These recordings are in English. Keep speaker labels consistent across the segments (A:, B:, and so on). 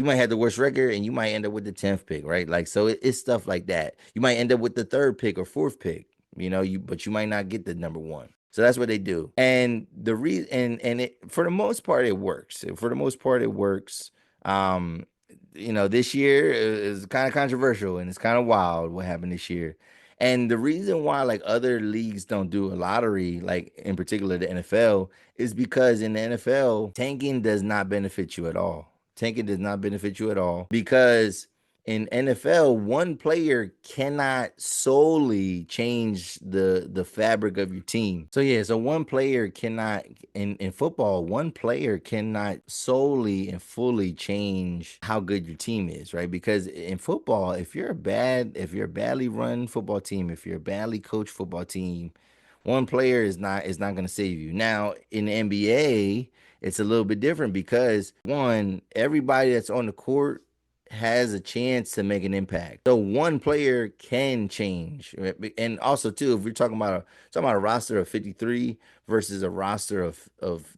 A: You might have the worst record and you might end up with the 10th pick, right? Like, so it's stuff like that. You might end up with the third pick or fourth pick, but you might not get the number one. So that's what they do. And the reason, and it, for the most part, it works. For the most part, it works. Um, this year is kind of controversial and it's kind of wild what happened this year. And the reason why like other leagues don't do a lottery, like in particular the NFL, is because in the NFL, tanking does not benefit you at all. Tanking does not benefit you at all because in NFL, one player cannot solely change the fabric of your team. So yeah, so one player cannot in football, one player cannot solely and fully change how good your team is, right? Because in football, if you're a badly run football team, if you're a badly coached football team, one player is not going to save you. Now in the NBA, it's a little bit different because one, everybody that's on the court has a chance to make an impact. So one player can change. And also too, if we're talking about a roster of 53 versus a roster of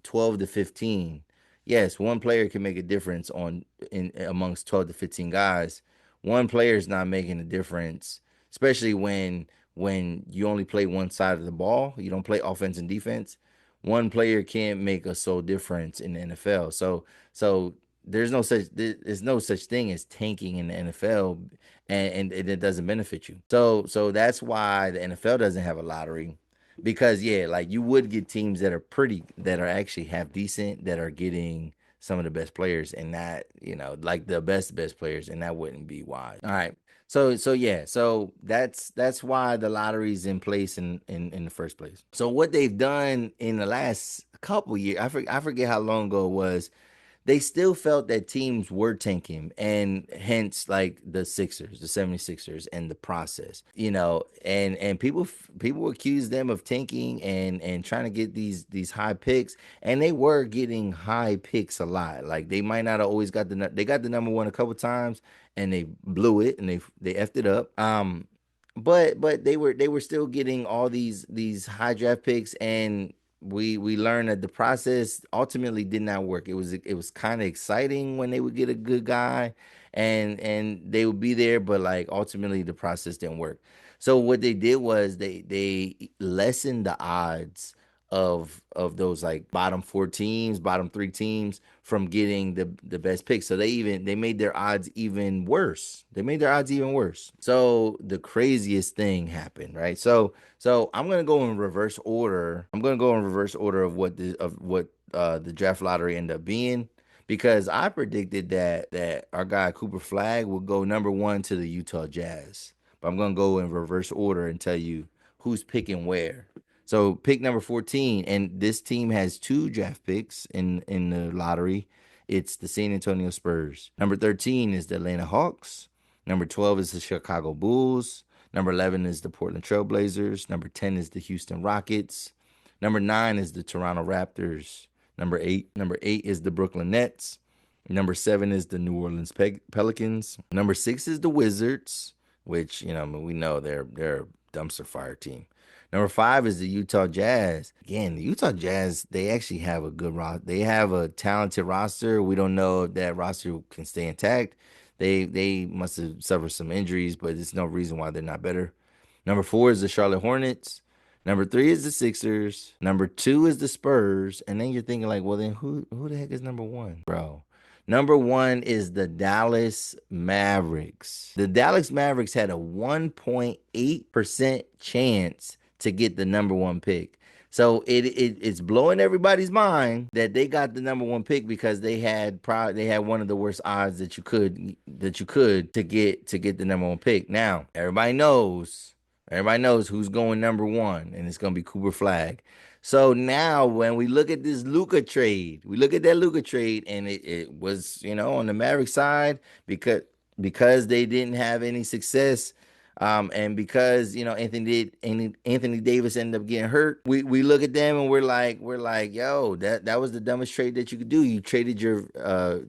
A: 12 to 15, yes, one player can make a difference on in amongst 12 to 15 guys. One player is not making a difference, especially when you only play one side of the ball, you don't play offense and defense. One player can't make a sole difference in the NFL. So there's no such thing as tanking in the NFL, and it doesn't benefit you. So that's why the NFL doesn't have a lottery, because yeah, like you would get teams that are actually half decent, that are getting some of the best players, and that, like the best players, and that wouldn't be wise. All right. So yeah, so that's why the lottery's in place in the first place. So what they've done in the last couple years, I forget how long ago it was, they still felt that teams were tanking, and hence like the Sixers, the 76ers, and the process, and people accuse them of tanking and trying to get these high picks, and they were getting high picks a lot. Like they might not have always they got the number one a couple times and they blew it and they effed it up. But they were still getting all these high draft picks, and we learned that the process ultimately did not work. It was kind of exciting when they would get a good guy, and they would be there, but like ultimately the process didn't work. So what they did was they lessened the odds of those like bottom four teams, bottom three teams from getting the best picks. So they made their odds even worse. They made their odds even worse. So the craziest thing happened, right? So I'm gonna go in reverse order. I'm gonna go in reverse order of what the draft lottery ended up being, because I predicted that our guy Cooper Flagg would go number one to the Utah Jazz. But I'm gonna go in reverse order and tell you who's picking where. So pick number 14, and this team has two draft picks in the lottery. It's the San Antonio Spurs. Number 13 is the Atlanta Hawks. Number 12 is the Chicago Bulls. Number 11 is the Portland Trailblazers. Number 10 is the Houston Rockets. Number 9 is the Toronto Raptors. Number eight is the Brooklyn Nets. Number 7 is the New Orleans Pelicans. Number 6 is the Wizards, which, we know they're a dumpster fire team. Number 5 is the Utah Jazz. Again, the Utah Jazz, they actually have a good roster. They have a talented roster. We don't know if that roster can stay intact. They must have suffered some injuries, but there's no reason why they're not better. Number 4 is the Charlotte Hornets. Number 3 is the Sixers. Number 2 is the Spurs. And then you're thinking like, well, then who the heck is number 1, bro? Number 1 is the Dallas Mavericks. The Dallas Mavericks had a 1.8% chance to get the number 1 pick. So it's blowing everybody's mind that they got the number 1 pick, because they had one of the worst odds that you could to get the number 1 pick. Now, everybody knows who's going number 1, and it's going to be Cooper Flagg. So now when we look at this Luka trade, and it was, on the Maverick side, because they didn't have any success, and because Anthony Davis ended up getting hurt, we look at them and we're like, yo, that was the dumbest trade that you could do. You traded your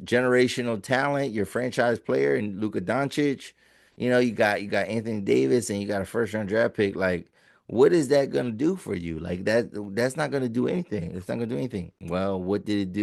A: generational talent, your franchise player, and Luka Doncic. You got Anthony Davis, and you got a first round draft pick. Like, what is that gonna do for you? Like that's not gonna do anything. It's not gonna do anything. Well, what did it do?